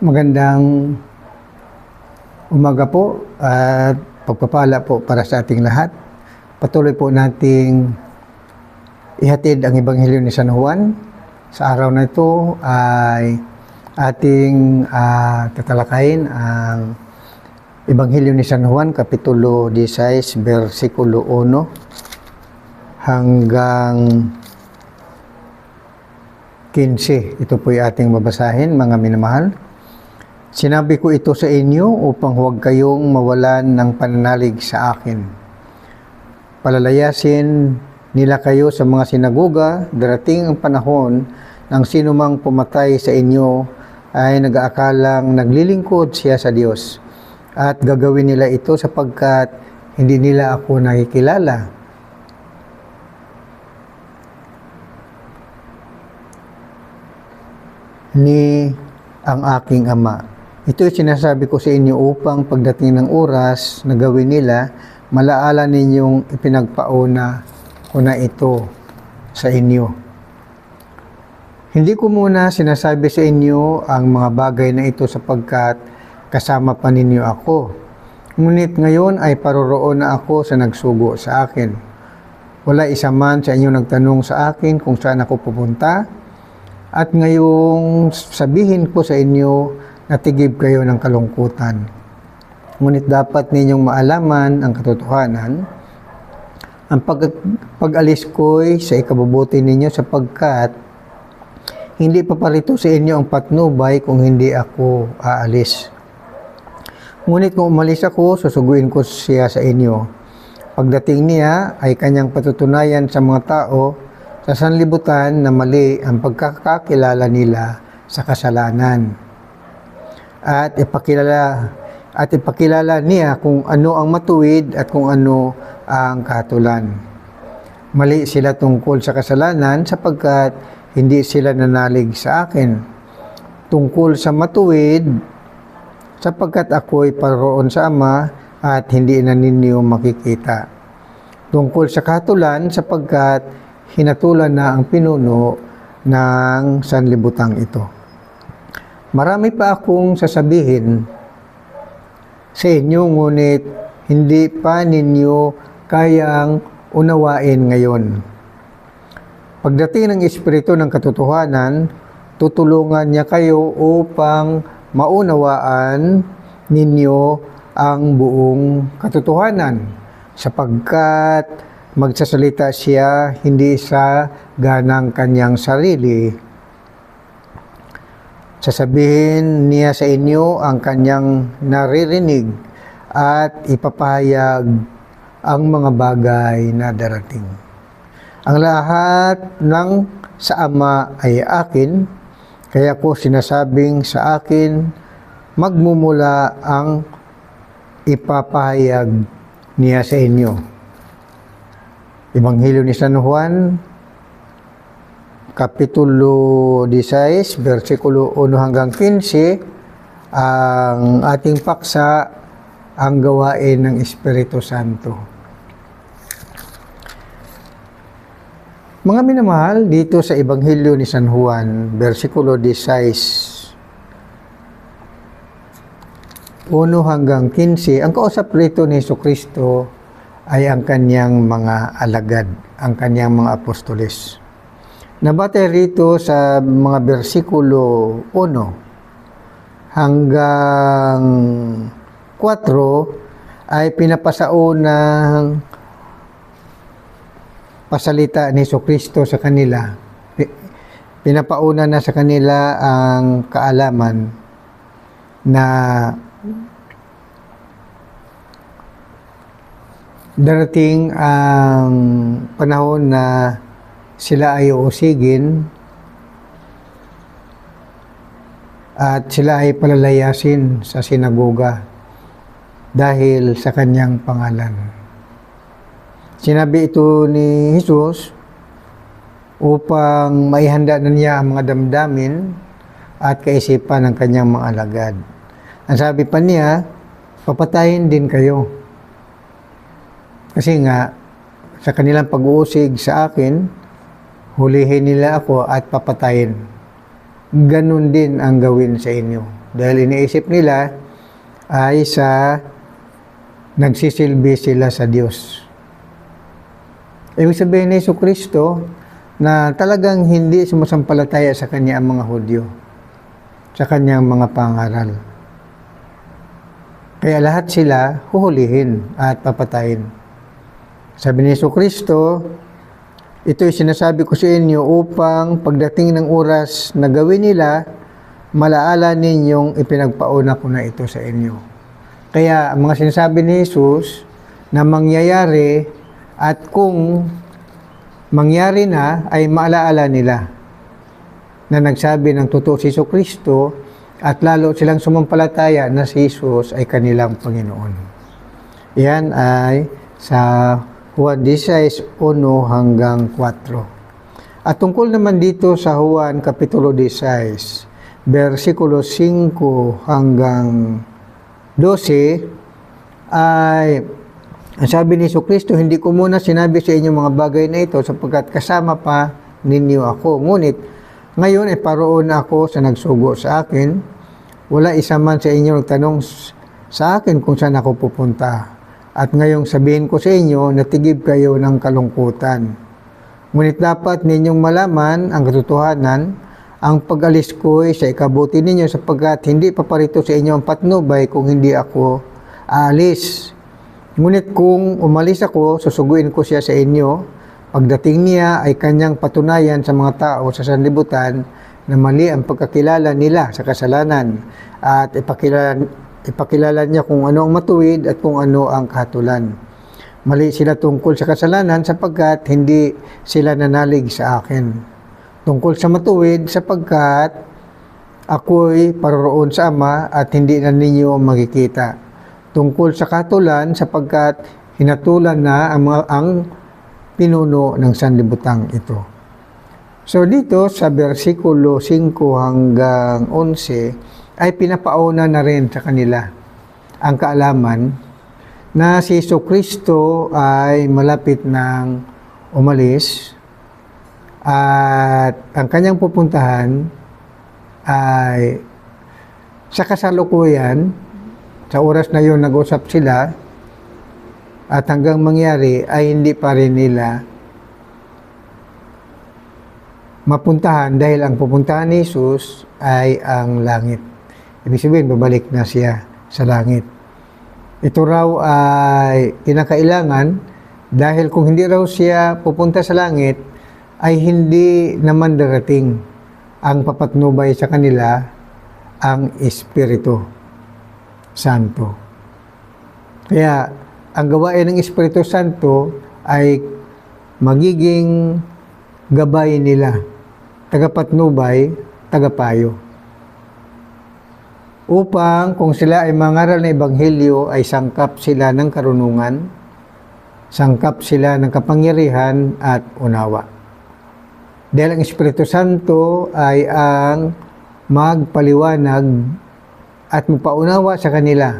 Magandang umaga po at pagpapala po para sa ating lahat. Patuloy po nating ihatid ang Ebanghelyo ni San Juan. Sa araw na ito ay ating tatalakayin ang Ebanghelyo ni San Juan, Kapitulo 16, versikulo 1 hanggang 15. Ito po yung ating babasahin, mga minamahal. Sinabi ko ito sa inyo upang huwag kayong mawalan ng pananalig sa akin. Palalayasin nila kayo sa mga sinagoga, darating ang panahon ng sinumang pumatay sa inyo ay nag-aakalang naglilingkod siya sa Diyos. At gagawin nila ito sapagkat hindi nila ako nakikilala. Ni ang aking Ama. Ito ay sinasabi ko sa inyo upang pagdating ng oras na gawin nila, malaala ninyong ipinagpauna ko na ito sa inyo. Hindi ko muna sinasabi sa inyo ang mga bagay na ito sapagkat kasama pa ninyo ako. Ngunit ngayon ay paroroon na ako sa nagsugo sa akin. Wala isa man sa inyo nagtanong sa akin kung saan ako pupunta. At ngayong sabihin ko sa inyo, natigib kayo ng kalungkutan. Ngunit dapat ninyong maalaman ang katotohanan. Ang pag-alis ko'y sa ikabubuti ninyo sapagkat hindi paparito sa inyo ang patnubay kung hindi ako aalis. Ngunit kung umalis ako, susuguin ko siya sa inyo. Pagdating niya ay kanyang patutunayan sa mga tao sa sanlibutan na mali ang pagkakakilala nila sa kasalanan. At ipakilala niya kung ano ang matuwid at kung ano ang katulan. Mali sila tungkol sa kasalanan sapagkat hindi sila nanalig sa akin. Tungkol sa matuwid sapagkat ako'y paroroon sa Ama at hindi na ninyo makikita. Tungkol sa katulan sapagkat hinatulan na ang pinuno ng sanlibutang ito. Marami pa akong sasabihin sa inyo, ngunit hindi pa ninyo kayang unawain ngayon. Pagdating ng Espiritu ng katotohanan, tutulungan niya kayo upang maunawaan ninyo ang buong katotohanan, sapagkat magsasalita siya hindi sa ganang kanyang sarili. Sasabihin niya sa inyo ang kanyang naririnig at ipapahayag ang mga bagay na darating. Ang lahat ng sa Ama ay akin, kaya ko sinasabing sa akin magmumula ang ipapahayag niya sa inyo. Ebanghelyo ni San Juan, Kapitulo 16, versikulo 1 hanggang 15, ang ating paksa, ang gawain ng Espiritu Santo. Mga minamahal, dito sa Ebanghelyo ni San Juan, versikulo 16, 1 hanggang 15, ang kausap rito ni Jesucristo ay ang kanyang mga alagad, ang kanyang mga apostoles. Nabatay rito sa mga versikulo 1 hanggang 4 ay pinapasaunang pasalita ni Jesucristo sa kanila. Pinapauna na sa kanila ang kaalaman na darating ang panahon na sila ay uusigin at sila ay palalayasin sa sinagoga dahil sa kanyang pangalan. Sinabi ito ni Jesus upang maihanda na niya ang mga damdamin at kaisipan ng kanyang mga alagad. Ang sabi pa niya, papatayin din kayo. Kasi nga, sa kanilang pag-uusig sa akin, hulihin nila ako at papatayin. Ganun din ang gawin sa inyo. dahil iniisip nila ay nagsisilbi sila sa Diyos. Ibig sabihin ni Jesucristo na talagang hindi sumasampalataya sa Kanya ang mga Hudyo, sa Kanyang mga pangaral. Kaya lahat sila huhulihin at papatayin. Sabi ni Jesucristo, ito'y sinasabi ko sa inyo upang pagdating ng oras na gawin nila, malaala ninyong ipinagpauna ko na ito sa inyo. Kaya ang mga sinasabi ni Jesus na mangyayari at kung mangyari na ay maalaala nila na nagsabi ng totoo si Jesucristo at lalo silang sumampalataya na si Jesus ay kanilang Panginoon. Yan ay sa Juan 16:1 hanggang 4. At tungkol naman dito sa Juan Kapitulo 16, versikulo 5 hanggang 12, ay ang sabi ni Jesucristo, hindi ko muna sinabi sa inyo mga bagay na ito sapagkat kasama pa ninyo ako. Ngunit ngayon ay paroon ako sa nagsugo sa akin. Wala isa man sa inyo nagtanong sa akin kung saan ako pupunta. At ngayong sabihin ko sa inyo, natigib kayo ng kalungkutan. Ngunit dapat ninyong malaman ang katotohanan, ang pag-alis ko ay sa ikabuti ninyo sapagkat hindi paparito sa inyo ang patnubay kung hindi ako aalis. Ngunit kung umalis ako, susuguin ko siya sa inyo. Pagdating niya ay kanyang patunayan sa mga tao sa sanlibutan na mali ang pagkakilala nila sa kasalanan at ipakilala niya kung ano ang matuwid at kung ano ang kahatulan. Mali sila tungkol sa kasalanan sapagkat hindi sila nanalig sa akin. Tungkol sa matuwid sapagkat ako'y paroroon sa Ama at hindi na ninyo makikita. Tungkol sa kahatulan sapagkat hinatulan na ang pinuno ng sanlibutan ito. So dito sa versikulo 5 hanggang 11 ay pinapauna na rin sa kanila ang kaalaman na si Jesucristo ay malapit ng umalis at ang kanyang pupuntahan ay sa kasalukuyan, sa oras na yun nag-usap sila at hanggang mangyari ay hindi pa rin nila mapuntahan dahil ang pupuntahan ni Jesus ay ang langit. Ibig sabihin, babalik na siya sa langit. Ito raw ay kinakailangan dahil kung hindi raw siya pupunta sa langit, ay hindi naman darating ang papatnubay sa kanila ang Espiritu Santo. Kaya ang gawain ng Espiritu Santo ay magiging gabay nila, tagapatnubay, tagapayo. Upang kung sila ay mangaral ng Ebanghelyo ay sangkap sila ng karunungan, sangkap sila ng kapangyarihan at unawa. Dahil ang Espiritu Santo ay ang magpaliwanag at magpaunawa sa kanila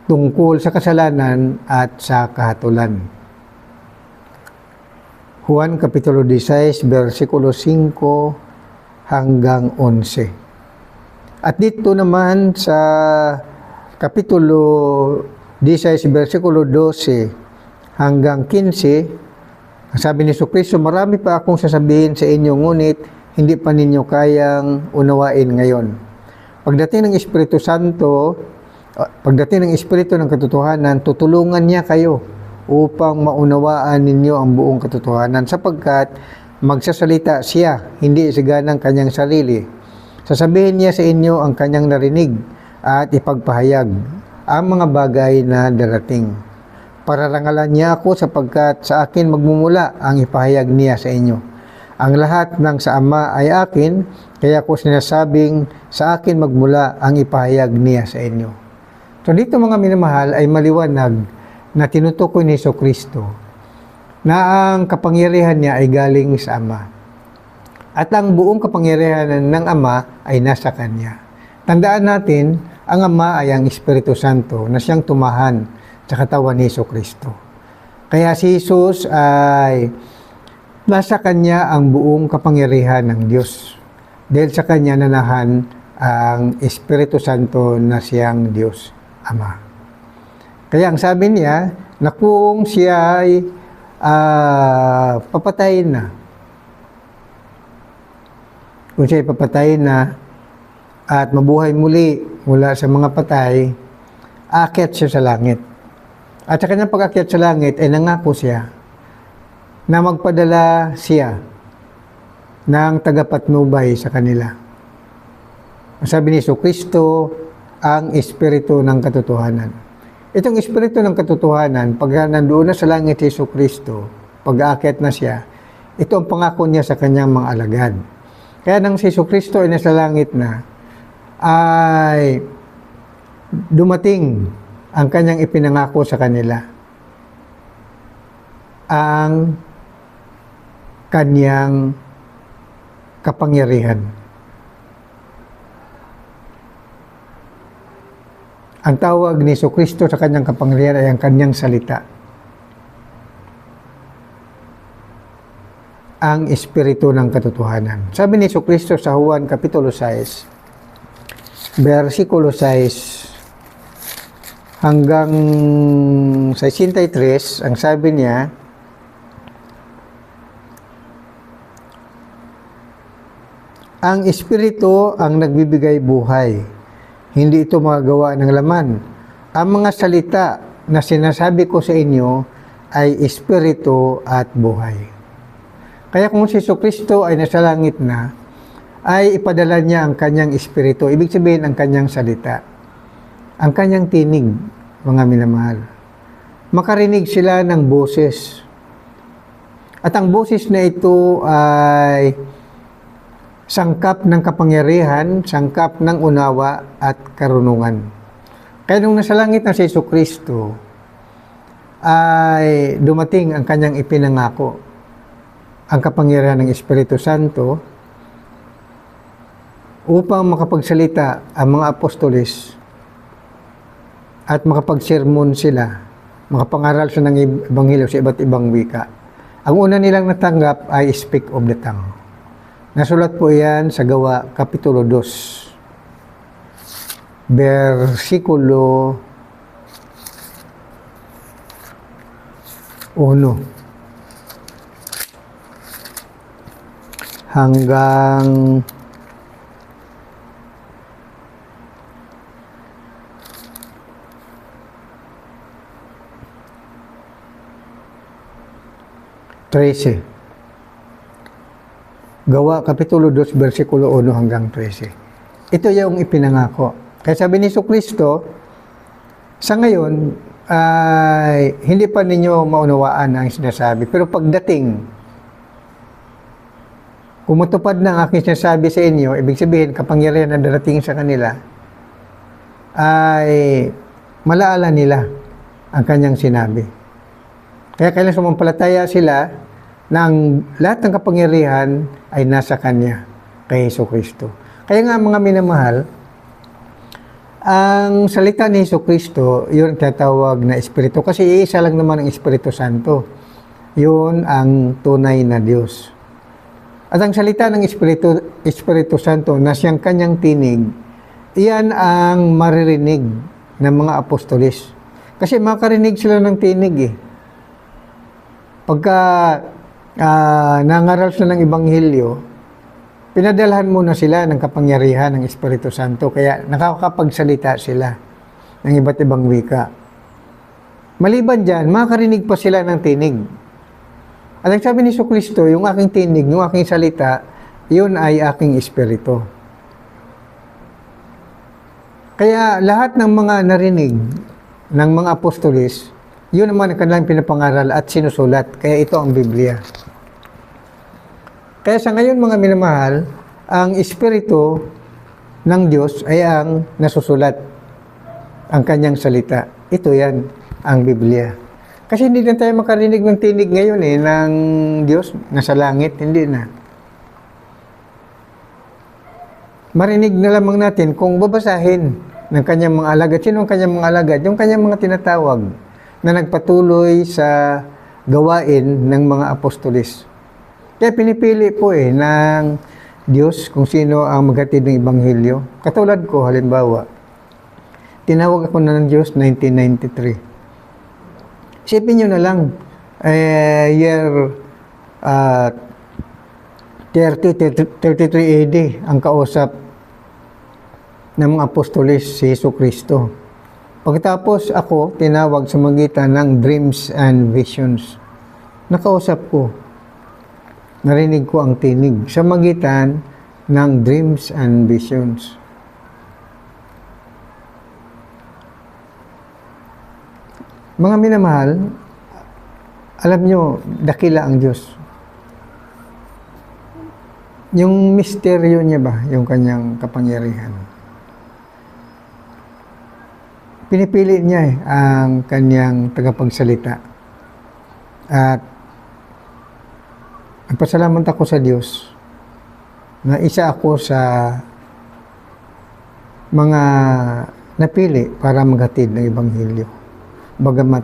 tungkol sa kasalanan at sa kahatulan. Juan Kapitulo 16, versikulo 5 hanggang 11. At dito naman sa Kapitulo 16, versikulo 12 hanggang 15, sabi ni Jesucristo, marami pa akong sasabihin sa inyo, ngunit hindi pa ninyo kayang unawain ngayon. Pagdating ng Espiritu Santo, pagdating ng Espiritu ng katotohanan, tutulungan niya kayo upang maunawaan ninyo ang buong katotohanan sapagkat magsasalita siya, hindi siganang kanyang sarili. Sasabihin niya sa inyo ang kanyang narinig at ipagpahayag ang mga bagay na darating. Pararangalan niya ako sapagkat sa akin magmumula ang ipahayag niya sa inyo. Ang lahat ng sa Ama ay akin, kaya ko sinasabing sa akin magmula ang ipahayag niya sa inyo. So dito mga minamahal ay maliwanag na tinutukoy ni Jesucristo na ang kapangyarihan niya ay galing sa Ama. At ang buong kapangyarihan ng Ama ay nasa Kanya. Tandaan natin, ang Ama ay ang Espiritu Santo na siyang tumahan sa katawan ni Jesucristo. Kaya si Jesus ay nasa Kanya ang buong kapangyarihan ng Diyos. Dahil sa Kanya nanahan ang Espiritu Santo na siyang Diyos Ama. Kaya ang sabi niya, na kung siya ay papatayin na, kung siya ay papatayin na at mabuhay muli mula sa mga patay, aakyat siya sa langit. At sa kanyang pag-akyat sa langit, ay nangako siya na magpadala siya ng tagapatnubay sa kanila. Sabi ni Kristo, ang Espiritu ng katotohanan. Itong Espiritu ng katotohanan, pag nandoon na sa langit si Kristo, pag-aakyat na siya, ito ang pangako niya sa kanyang mga alagad. Kaya nang si Kristo ay nasa langit na, ay dumating ang kanyang ipinangako sa kanila. Ang kanyang kapangyarihan. Ang tawag ni Kristo sa kanyang kapangyarihan ay ang kanyang salita. Ang Espiritu ng katotohanan. Sabi ni Kristo sa Juan Kapitulo 6, versikulo 6 hanggang 63, ang sabi niya, ang Espiritu ang nagbibigay buhay. Hindi ito magagawa ng laman. Ang mga salita na sinasabi ko sa inyo ay Espiritu at buhay. Kaya kung si Kristo ay nasa langit na, ay ipadala niya ang kanyang Espiritu. Ibig sabihin ang kanyang salita. Ang kanyang tinig, mga minamahal. Makarinig sila ng boses. At ang boses na ito ay sangkap ng kapangyarihan, sangkap ng unawa at karunungan. Kaya nung nasa langit na si Kristo, ay dumating ang kanyang ipinangako, ang kapangyarihan ng Espiritu Santo, upang makapagsalita ang mga apostolis at makapagsermon sila, makapangaral sila ng Ebanghelyo sa iba't ibang wika. Ang una nilang natanggap ay speak of the tongue. Nasulat po yan sa Gawa, Kapitulo 2, versikulo 1 hanggang 13. Gawa, Kapitulo 2, versikulo 1 hanggang 13. Ito yung ipinangako. Kaya sabi ni Kristo, sa ngayon, ay hindi pa ninyo maunawaan ang sinasabi. Pero pagdating, kung matupad na ang aking sinasabi sa inyo, ibig sabihin, kapangyarihan na darating sa kanila, ay malaala nila ang kanyang sinabi. Kaya kailangan sumampalataya sila na ang lahat ng kapangyarihan ay nasa Kanya, kay Kristo. Kaya nga mga minamahal, ang salita ni Kristo, yun tatawag na Espiritu. Kasi iisa lang naman ang Espiritu Santo. Yun ang tunay na Diyos. At ang salita ng Espiritu Santo na siyang Kanyang tinig, iyan ang maririnig ng mga apostolis. Kasi makarinig sila ng tinig eh. Pagka nangaral sila ng Ebanghelyo, pinadalhan muna sila ng kapangyarihan ng Espiritu Santo, kaya nakakapagsalita sila ng iba't ibang wika. Maliban dyan, makakarinig pa sila ng tinig. At ang sabi ni Kristo, yung aking tinig, yung aking salita, yun ay aking Espiritu. Kaya lahat ng mga narinig ng mga apostolis, yun naman ang kanilang pinapangaral at sinusulat. Kaya ito ang Biblia. Kaya sa ngayon mga minamahal, ang Espiritu ng Diyos ay ang nasusulat, ang kanyang salita. Ito yan, ang Biblia. Kasi hindi na tayo makarinig ng tinig ngayon ng Diyos nasa langit, hindi na. Marinig na lamang natin kung babasahin ng kanyang mga alagad. Sino ang kanyang mga alagad? Yung kanyang mga tinatawag na nagpatuloy sa gawain ng mga apostolis. Kaya pinipili po ng Diyos kung sino ang maghatid ng Ebanghelyo. Katulad ko, halimbawa, tinawag ako na ng Diyos 1993. Isipin nyo na lang, year 33 AD, ang kausap ng mga apostolis si Jesu Kristo. Pagkatapos ako, tinawag sa magitan ng dreams and visions. Nakausap ko. Narinig ko ang tinig sa magitan ng dreams and visions. Mga minamahal, alam nyo, dakila ang Diyos. Yung misteryo niya ba, yung kanyang kapangyarihan. Pinipili niya ang kanyang tagapagsalita. At nagpasalamat ako sa Diyos na isa ako sa mga napili para maghatid ng Ebanghelyo. Bagamat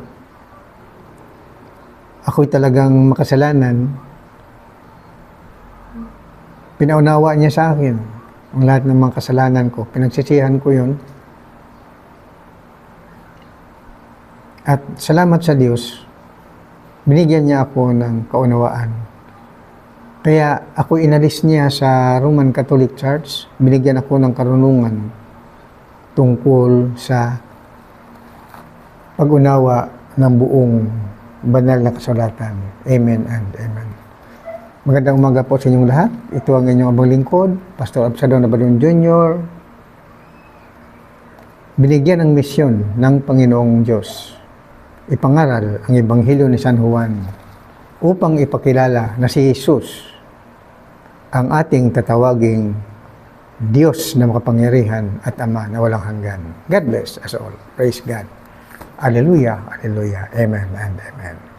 ako'y talagang makasalanan, pinaunawa niya sa akin ang lahat ng mga kasalanan ko. Pinagsisihan ko yun. At salamat sa Diyos, binigyan niya ako ng kaunawaan. Kaya ako inalis niya sa Roman Catholic Church, binigyan ako ng karunungan tungkol sa pag-unawa ng buong banal na kasulatan. Amen and amen. Magandang umaga po sa inyong lahat. Ito ang inyong abang lingkod, Pastor Absalom Nabadon Jr. Binigyan ng misyon ng Panginoong Diyos. Ipangaral ang Ebanghelyo ni San Juan upang ipakilala na si Jesus ang ating tatawaging Diyos na makapangyarihan at Ama na walang hanggan. God bless us all. Praise God. Hallelujah, hallelujah. Amen and amen.